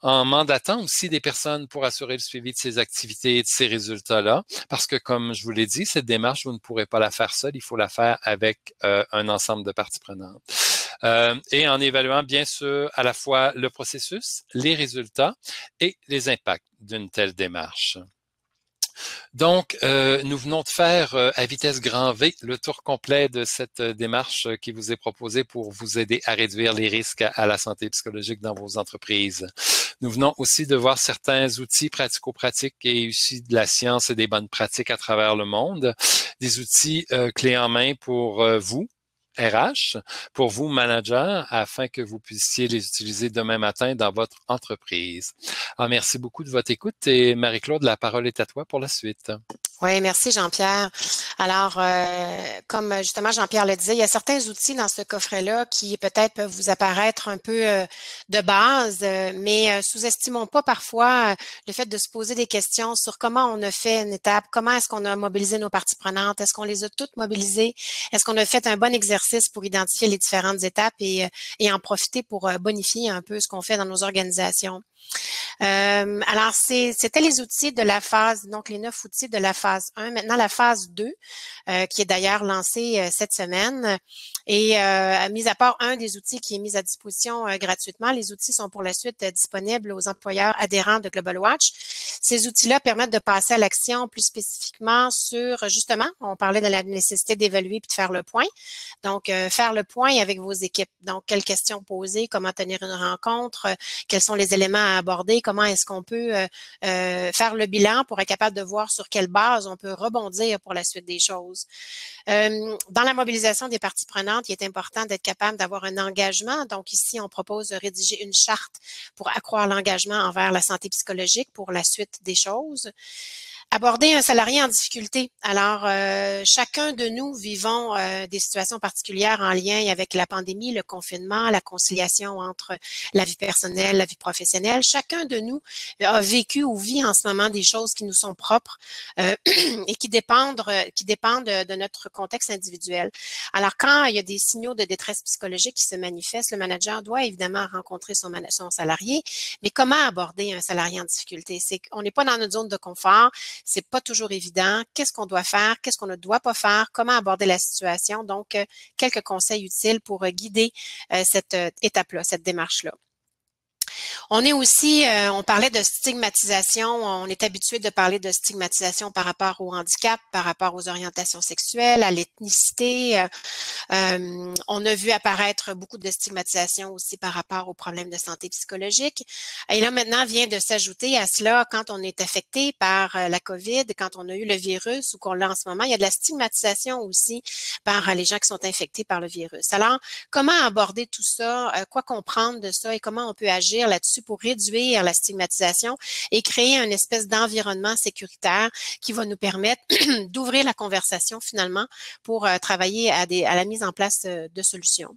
En mandatant aussi des personnes pour assurer le suivi de ces activités et de ces résultats-là, parce que comme je vous l'ai dit, cette démarche, vous ne pourrez pas la faire seule, il faut la faire avec un ensemble de parties prenantes. Et en évaluant bien sûr à la fois le processus, les résultats et les impacts d'une telle démarche. Donc, nous venons de faire à vitesse grand V le tour complet de cette démarche qui vous est proposée pour vous aider à réduire les risques à la santé psychologique dans vos entreprises. Nous venons aussi de voir certains outils pratico-pratiques et issus de la science et des bonnes pratiques à travers le monde, des outils clés en main pour vous, RH, pour vous, managers, afin que vous puissiez les utiliser demain matin dans votre entreprise. Alors, merci beaucoup de votre écoute et Marie-Claude, la parole est à toi pour la suite. Oui, merci Jean-Pierre. Alors, comme justement Jean-Pierre le disait, il y a certains outils dans ce coffret-là qui peut-être peuvent vous apparaître un peu de base, mais sous-estimons pas parfois le fait de se poser des questions sur comment on a fait une étape, comment est-ce qu'on a mobilisé nos parties prenantes, est-ce qu'on les a toutes mobilisées, est-ce qu'on a fait un bon exercice pour identifier les différentes étapes et en profiter pour bonifier un peu ce qu'on fait dans nos organisations. Alors, c'était les outils de la phase, donc les 9 outils de la phase 1. Maintenant, la phase 2, qui est d'ailleurs lancée cette semaine. Et mis à part un des outils qui est mis à disposition gratuitement, les outils sont pour la suite disponibles aux employeurs adhérents de Global Watch. Ces outils-là permettent de passer à l'action plus spécifiquement sur, justement, on parlait de la nécessité d'évaluer puis de faire le point. Donc, faire le point avec vos équipes. Donc, quelles questions poser, comment tenir une rencontre, quels sont les éléments à aborder, comment est-ce qu'on peut faire le bilan pour être capable de voir sur quelle base on peut rebondir pour la suite des choses. Dans la mobilisation des parties prenantes, il est important d'être capable d'avoir un engagement. Donc ici, on propose de rédiger une charte pour accroître l'engagement envers la santé psychologique pour la suite des choses. Aborder un salarié en difficulté. Alors, chacun de nous vivons des situations particulières en lien avec la pandémie, le confinement, la conciliation entre la vie personnelle, la vie professionnelle. Chacun de nous a vécu ou vit en ce moment des choses qui nous sont propres et qui dépendent de notre contexte individuel. Alors, quand il y a des signaux de détresse psychologique qui se manifestent, le manager doit évidemment rencontrer son salarié. Mais comment aborder un salarié en difficulté? C'est qu'on n'est pas dans notre zone de confort. C'est pas toujours évident. Qu'est-ce qu'on doit faire? Qu'est-ce qu'on ne doit pas faire? Comment aborder la situation? Donc, quelques conseils utiles pour guider cette étape-là, cette démarche-là. On est aussi, on parlait de stigmatisation, on est habitué de parler de stigmatisation par rapport au handicap, par rapport aux orientations sexuelles, à l'ethnicité. On a vu apparaître beaucoup de stigmatisation aussi par rapport aux problèmes de santé psychologique. Et là, maintenant, vient de s'ajouter à cela, quand on est affecté par la COVID, quand on a eu le virus ou qu'on l'a en ce moment, il y a de la stigmatisation aussi par les gens qui sont infectés par le virus. Alors, comment aborder tout ça? Quoi comprendre de ça et comment on peut agir là-dessus pour réduire la stigmatisation et créer une espèce d'environnement sécuritaire qui va nous permettre d'ouvrir la conversation finalement pour travailler à la mise en place de solutions.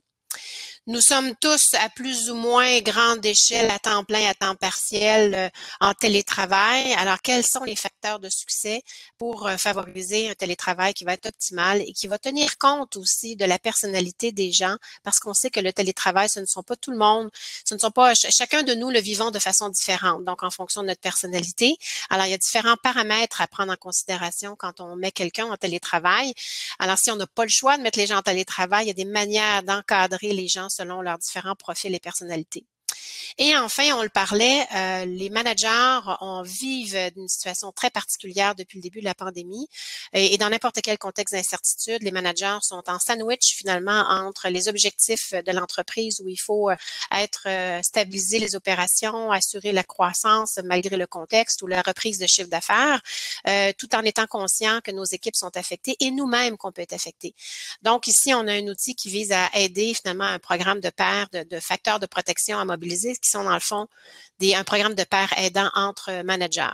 Nous sommes tous à plus ou moins grande échelle, à temps plein, à temps partiel, en télétravail. Alors, quels sont les facteurs de succès pour favoriser un télétravail qui va être optimal et qui va tenir compte aussi de la personnalité des gens? Parce qu'on sait que le télétravail, ce ne sont pas tout le monde, ce ne sont pas chacun de nous le vivons de façon différente, donc en fonction de notre personnalité. Alors, il y a différents paramètres à prendre en considération quand on met quelqu'un en télétravail. Alors, si on n'a pas le choix de mettre les gens en télétravail, il y a des manières d'encadrer les gens selon leurs différents profils et personnalités. Et enfin, on le parlait, les managers vivent d'une situation très particulière depuis le début de la pandémie. Et dans n'importe quel contexte d'incertitude, les managers sont en sandwich finalement entre les objectifs de l'entreprise où il faut stabiliser les opérations, assurer la croissance malgré le contexte ou la reprise de chiffre d'affaires, tout en étant conscient que nos équipes sont affectées et nous-mêmes qu'on peut être affectés. Donc ici, on a un outil qui vise à aider finalement un programme de pairs, de facteurs de protection à mobiliser, qui sont dans le fond un programme de pairs aidant entre managers.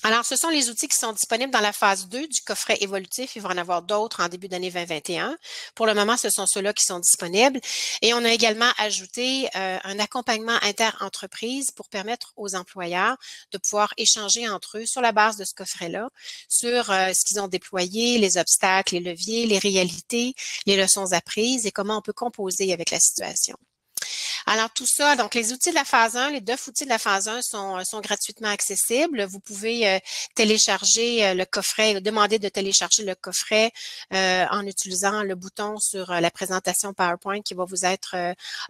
Alors, ce sont les outils qui sont disponibles dans la phase 2 du coffret évolutif. Il va en avoir d'autres en début d'année 2021. Pour le moment, ce sont ceux-là qui sont disponibles. Et on a également ajouté un accompagnement inter-entreprise pour permettre aux employeurs de pouvoir échanger entre eux sur la base de ce coffret-là, sur ce qu'ils ont déployé, les obstacles, les leviers, les réalités, les leçons apprises et comment on peut composer avec la situation. Alors, tout ça, donc les outils de la phase 1, les 9 outils de la phase 1 sont gratuitement accessibles. Vous pouvez télécharger le coffret, demander de télécharger le coffret en utilisant le bouton sur la présentation PowerPoint qui va vous être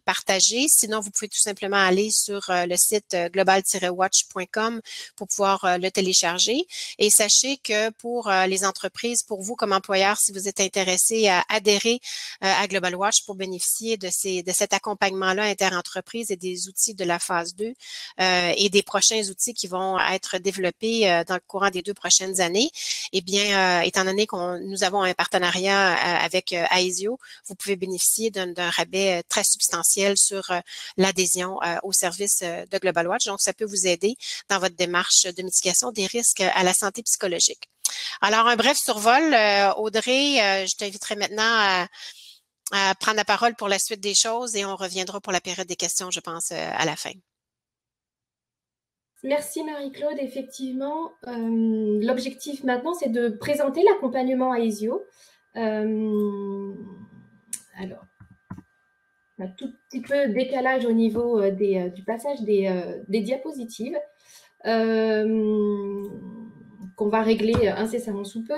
partagé. Sinon, vous pouvez tout simplement aller sur le site global-watch.com pour pouvoir le télécharger. Et sachez que pour les entreprises, pour vous comme employeur, si vous êtes intéressé à adhérer à Global Watch pour bénéficier de cet accompagnement-là inter-entreprise et des outils de la phase 2 et des prochains outils qui vont être développés dans le courant des 2 prochaines années, eh bien, étant donné que nous avons un partenariat avec Aesio, vous pouvez bénéficier d'un rabais très substantiel sur l'adhésion au service de Global Watch. Donc, ça peut vous aider dans votre démarche de mitigation des risques à la santé psychologique. Alors, un bref survol. Audrey, je t'inviterai maintenant à prendre la parole pour la suite des choses et on reviendra pour la période des questions, je pense, à la fin. Merci Marie-Claude. Effectivement, l'objectif maintenant, c'est de présenter l'accompagnement Aesio. Alors, un tout petit peu de décalage au niveau du passage des diapositives. Qu'on va régler incessamment sous peu.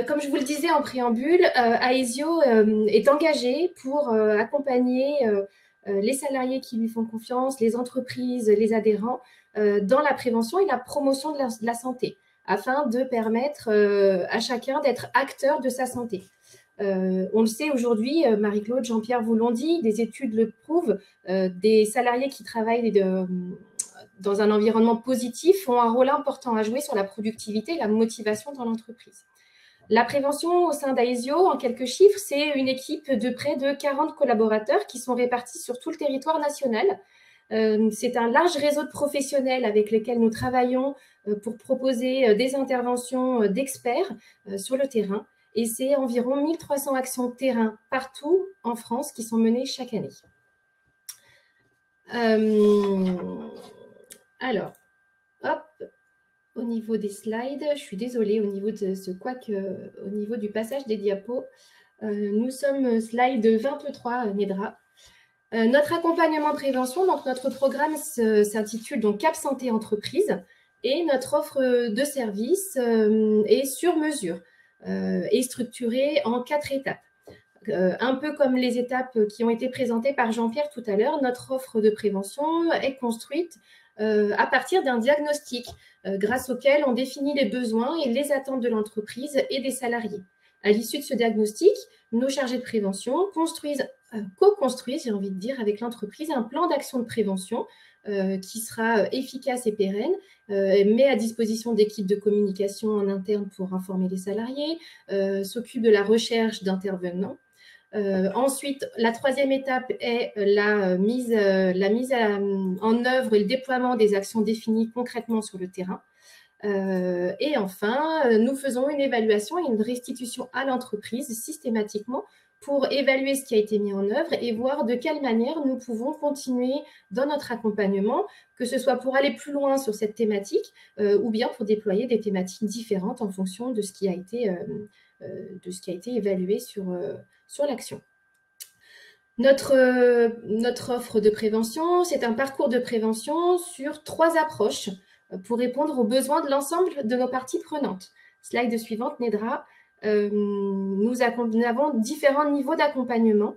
Comme je vous le disais en préambule, Aesio est engagé pour accompagner les salariés qui lui font confiance, les entreprises, les adhérents, dans la prévention et la promotion de la santé, afin de permettre à chacun d'être acteur de sa santé. On le sait aujourd'hui, Marie-Claude, Jean-Pierre vous l'ont dit, des études le prouvent, des salariés qui travaillent dans un environnement positif ont un rôle important à jouer sur la productivité et la motivation dans l'entreprise. La prévention au sein d'Aesio, en quelques chiffres, c'est une équipe de près de 40 collaborateurs qui sont répartis sur tout le territoire national, C'est un large réseau de professionnels avec lesquels nous travaillons pour proposer des interventions d'experts sur le terrain. Et c'est environ 1300 actions de terrain partout en France qui sont menées chaque année. Alors, hop, au niveau des slides, je suis désolée, au niveau de ce au niveau du passage des diapos, nous sommes slide 23, Nedra. Notre accompagnement prévention, donc notre programme s'intitule donc Cap Santé Entreprise et notre offre de services est sur mesure et structurée en 4 étapes. Un peu comme les étapes qui ont été présentées par Jean-Pierre tout à l'heure, notre offre de prévention est construite à partir d'un diagnostic grâce auquel on définit les besoins et les attentes de l'entreprise et des salariés. À l'issue de ce diagnostic, nos chargés de prévention co-construisent, j'ai envie de dire, avec l'entreprise un plan d'action de prévention qui sera efficace et pérenne, met à disposition d'équipes de communication en interne pour informer les salariés, s'occupe de la recherche d'intervenants. Ensuite, la 3e étape est la mise en œuvre et le déploiement des actions définies concrètement sur le terrain. Et enfin, nous faisons une évaluation et une restitution à l'entreprise systématiquement pour évaluer ce qui a été mis en œuvre et voir de quelle manière nous pouvons continuer dans notre accompagnement, que ce soit pour aller plus loin sur cette thématique ou bien pour déployer des thématiques différentes en fonction de ce qui a été évalué sur l'action. Notre offre de prévention, c'est un parcours de prévention sur 3 approches pour répondre aux besoins de l'ensemble de nos parties prenantes. Slide suivante, Nedra. Nous avons différents niveaux d'accompagnement.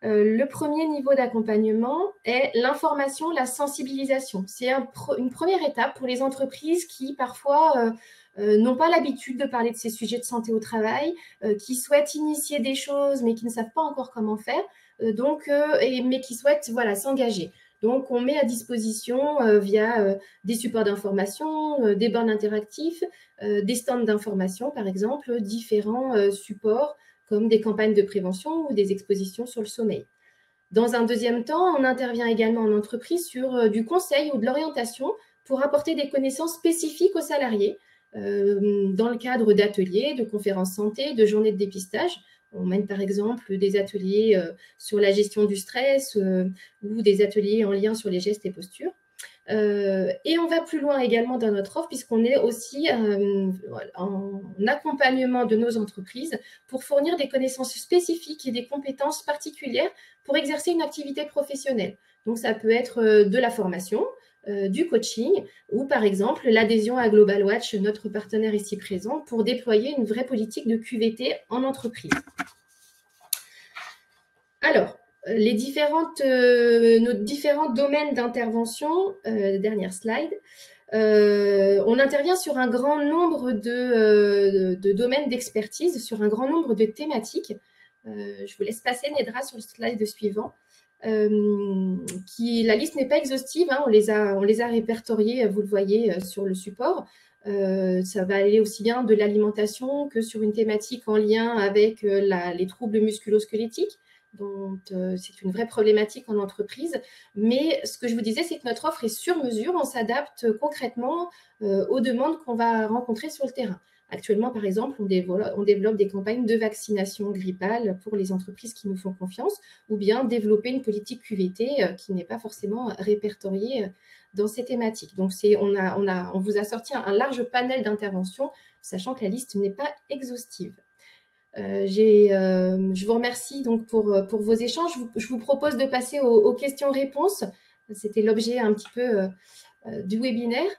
Le premier niveau d'accompagnement est l'information, la sensibilisation. C'est une première étape pour les entreprises qui, parfois, n'ont pas l'habitude de parler de ces sujets de santé au travail, qui souhaitent initier des choses, mais qui ne savent pas encore comment faire, mais qui souhaitent s'engager. Donc, on met à disposition via des supports d'information, des bornes interactifs, des stands d'information, par exemple, différents supports comme des campagnes de prévention ou des expositions sur le sommeil. Dans un deuxième temps, on intervient également en entreprise sur du conseil ou de l'orientation pour apporter des connaissances spécifiques aux salariés dans le cadre d'ateliers, de conférences santé, de journées de dépistage. On mène par exemple des ateliers sur la gestion du stress ou des ateliers en lien sur les gestes et postures. Et on va plus loin également dans notre offre puisqu'on est aussi en accompagnement de nos entreprises pour fournir des connaissances spécifiques et des compétences particulières pour exercer une activité professionnelle. Donc, ça peut être de la formation, du coaching ou par exemple l'adhésion à Global Watch, notre partenaire ici présent, pour déployer une vraie politique de QVT en entreprise. Alors, nos différents domaines d'intervention, dernière slide, on intervient sur un grand nombre de domaines d'expertise, sur un grand nombre de thématiques. Je vous laisse passer, Nedra, sur le slide suivant. La liste n'est pas exhaustive, hein, on les a répertoriés, vous le voyez sur le support. Ça va aller aussi bien de l'alimentation que sur une thématique en lien avec les troubles musculo-squelettiques. Donc, c'est une vraie problématique en entreprise. Mais ce que je vous disais, c'est que notre offre est sur mesure. On s'adapte concrètement aux demandes qu'on va rencontrer sur le terrain. Actuellement, par exemple, on développe des campagnes de vaccination grippale pour les entreprises qui nous font confiance ou bien développer une politique QVT qui n'est pas forcément répertoriée dans ces thématiques. Donc, on vous a sorti un large panel d'interventions, sachant que la liste n'est pas exhaustive. Je vous remercie donc pour vos échanges. Je vous propose de passer aux questions-réponses. C'était l'objet un petit peu du webinaire.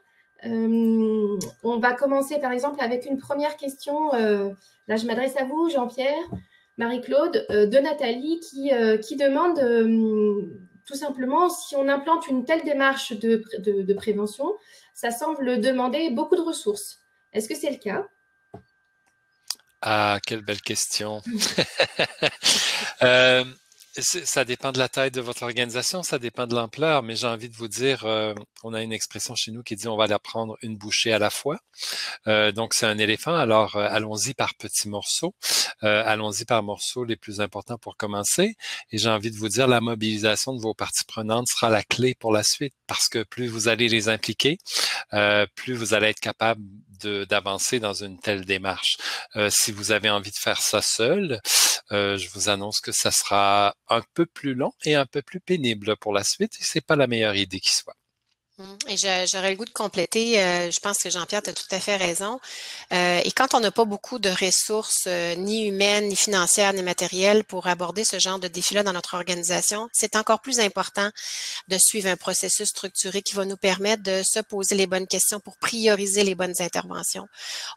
On va commencer par exemple avec une première question. Là, je m'adresse à vous, Jean-Pierre, Marie-Claude, de Nathalie qui demande tout simplement si on implante une telle démarche de prévention, ça semble demander beaucoup de ressources. Est-ce que c'est le cas? Ah, quelle belle question. Ça dépend de la taille de votre organisation, ça dépend de l'ampleur, mais j'ai envie de vous dire, on a une expression chez nous qui dit on va la prendre une bouchée à la fois. Donc, c'est un éléphant, alors allons-y par petits morceaux. Allons-y par morceaux les plus importants pour commencer. Et j'ai envie de vous dire, la mobilisation de vos parties prenantes sera la clé pour la suite, parce que plus vous allez les impliquer, plus vous allez être capable d'avancer dans une telle démarche. Si vous avez envie de faire ça seul, je vous annonce que ça sera un peu plus long et un peu plus pénible pour la suite, et c'est pas la meilleure idée qui soit. Et j'aurais le goût de compléter. Je pense que Jean-Pierre, tu as tout à fait raison. Et quand on n'a pas beaucoup de ressources, ni humaines, ni financières, ni matérielles, pour aborder ce genre de défi-là dans notre organisation, c'est encore plus important de suivre un processus structuré qui va nous permettre de se poser les bonnes questions pour prioriser les bonnes interventions.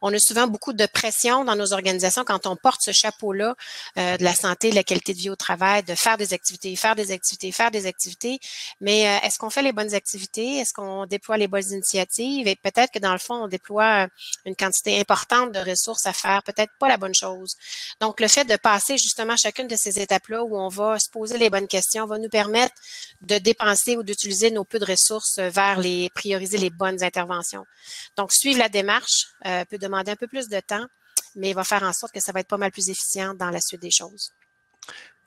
On a souvent beaucoup de pression dans nos organisations quand on porte ce chapeau-là de la santé, de la qualité de vie au travail, de faire des activités, faire des activités, faire des activités. Mais est-ce qu'on fait les bonnes activités? Est-ce qu'on déploie les bonnes initiatives? Et peut-être que dans le fond, on déploie une quantité importante de ressources à faire, peut-être pas la bonne chose. Donc, le fait de passer justement chacune de ces étapes-là où on va se poser les bonnes questions va nous permettre de dépenser ou d'utiliser nos peu de ressources vers prioriser les bonnes interventions. Donc, suivre la démarche peut demander un peu plus de temps, mais il va faire en sorte que ça va être pas mal plus efficient dans la suite des choses.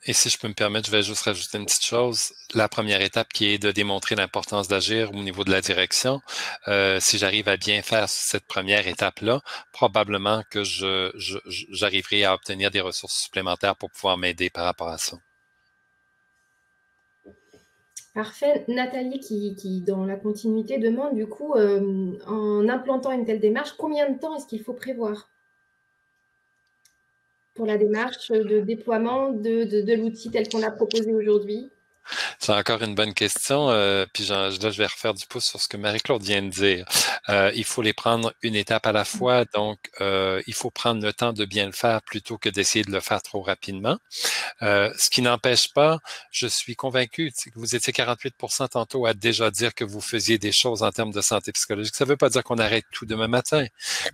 Et si je peux me permettre, je vais juste rajouter une petite chose. La première étape qui est de démontrer l'importance d'agir au niveau de la direction. Si j'arrive à bien faire cette première étape-là, probablement que j'arriverai à obtenir des ressources supplémentaires pour pouvoir m'aider par rapport à ça. Parfait. Nathalie, qui dans la continuité, demande du coup, en implantant une telle démarche, combien de temps est-ce qu'il faut prévoir pour la démarche de déploiement de l'outil tel qu'on l'a proposé aujourd'hui? C'est encore une bonne question. Puis là, je vais refaire du pouce sur ce que Marie-Claude vient de dire. Il faut les prendre une étape à la fois. Donc, il faut prendre le temps de bien le faire plutôt que d'essayer de le faire trop rapidement. Ce qui n'empêche pas, je suis convaincu que vous étiez 48% tantôt à déjà dire que vous faisiez des choses en termes de santé psychologique. Ça ne veut pas dire qu'on arrête tout demain matin,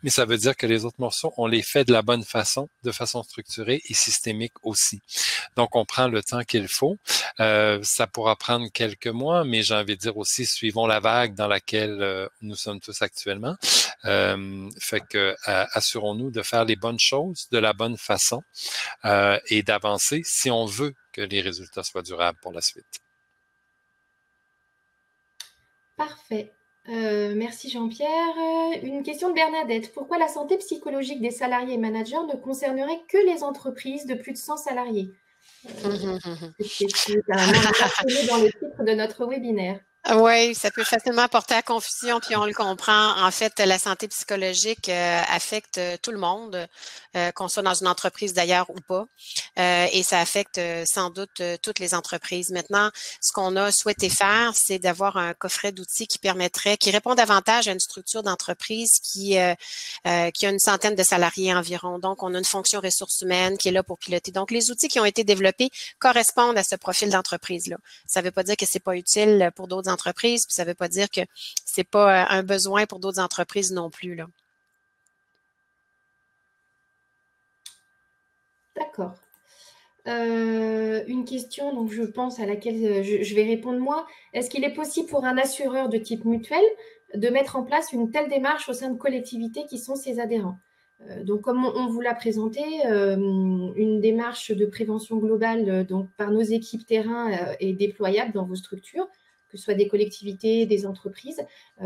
mais ça veut dire que les autres morceaux, on les fait de la bonne façon, de façon structurée et systémique aussi. Donc, on prend le temps qu'il faut. Ça pourra prendre quelques mois, mais j'ai envie de dire aussi, suivons la vague dans laquelle nous sommes tous actuellement. Fait que assurons-nous de faire les bonnes choses de la bonne façon et d'avancer si on veut que les résultats soient durables pour la suite. Parfait. Merci Jean-Pierre. Une question de Bernadette. Pourquoi la santé psychologique des salariés et managers ne concernerait que les entreprises de plus de 100 salariés? C'est carrément mentionné dans le titre de notre webinaire. Oui, ça peut facilement porter à confusion, puis on le comprend. En fait, la santé psychologique affecte tout le monde, qu'on soit dans une entreprise d'ailleurs ou pas, et ça affecte sans doute toutes les entreprises. Maintenant, ce qu'on a souhaité faire, c'est d'avoir un coffret d'outils qui répond davantage à une structure d'entreprise qui a une centaine de salariés environ. Donc, on a une fonction ressources humaines qui est là pour piloter. Donc, les outils qui ont été développés correspondent à ce profil d'entreprise-là. Ça ne veut pas dire que c'est pas utile pour d'autres entreprises, puis ça ne veut pas dire que c'est pas un besoin pour d'autres entreprises non plus, là. D'accord. Une question, donc je pense à laquelle je vais répondre moi. Est-ce qu'il est possible pour un assureur de type mutuel de mettre en place une telle démarche au sein de collectivités qui sont ses adhérents? Donc, comme on vous l'a présenté, une démarche de prévention globale donc, par nos équipes terrain est déployable dans vos structures, que ce soit des collectivités, des entreprises,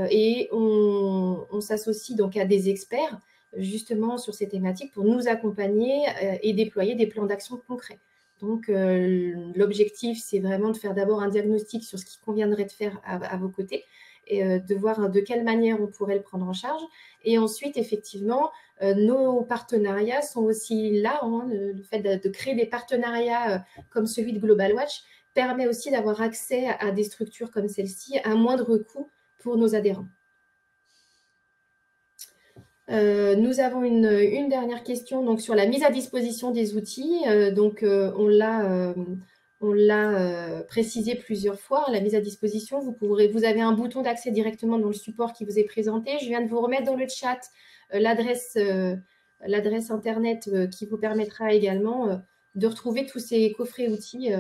et on s'associe donc à des experts justement sur ces thématiques pour nous accompagner et déployer des plans d'action concrets. Donc, l'objectif, c'est vraiment de faire d'abord un diagnostic sur ce qu'il conviendrait de faire à vos côtés et de voir de quelle manière on pourrait le prendre en charge. Et ensuite, effectivement, nos partenariats sont aussi là. Hein, le fait de créer des partenariats comme celui de Global Watch permet aussi d'avoir accès à des structures comme celle-ci à moindre coût pour nos adhérents. Nous avons une dernière question donc, sur la mise à disposition des outils. On l'a précisé plusieurs fois, la mise à disposition. Vous avez un bouton d'accès directement dans le support qui vous est présenté. Je viens de vous remettre dans le chat l'adresse Internet qui vous permettra également de retrouver tous ces coffrets outils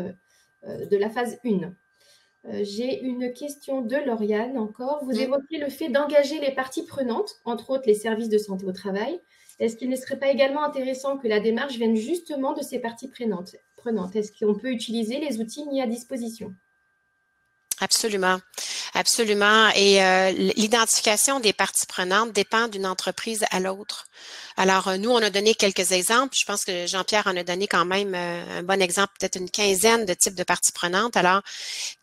de la phase 1. J'ai une question de Lauriane encore. Vous évoquez le fait d'engager les parties prenantes, entre autres les services de santé au travail. Est-ce qu'il ne serait pas également intéressant que la démarche vienne justement de ces parties prenantes? Est-ce qu'on peut utiliser les outils mis à disposition? Absolument, absolument. Et l'identification des parties prenantes dépend d'une entreprise à l'autre. Alors, nous, on a donné quelques exemples. Je pense que Jean-Pierre en a donné quand même un bon exemple, peut-être une quinzaine de types de parties prenantes. Alors,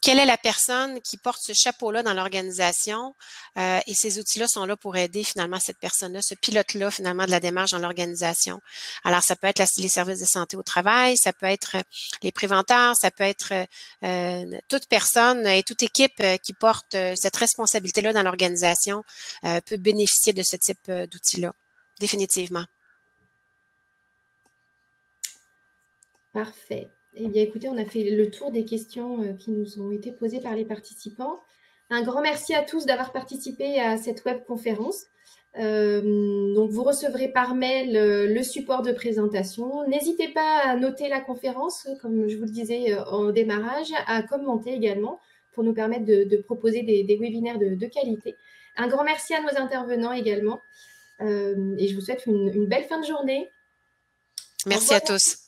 quelle est la personne qui porte ce chapeau-là dans l'organisation? Et ces outils-là sont là pour aider finalement cette personne-là, ce pilote-là finalement de la démarche dans l'organisation. Alors, ça peut être les services de santé au travail, ça peut être les préventeurs, ça peut être toute personne et toute équipe qui porte cette responsabilité-là dans l'organisation peut bénéficier de ce type d'outils-là. Définitivement. Parfait. Eh bien, écoutez, on a fait le tour des questions qui nous ont été posées par les participants. Un grand merci à tous d'avoir participé à cette webconférence. Donc, vous recevrez par mail le support de présentation. N'hésitez pas à noter la conférence, comme je vous le disais en démarrage, à commenter également pour nous permettre de proposer des webinaires de qualité. Un grand merci à nos intervenants également. Et je vous souhaite une belle fin de journée. Merci à tous.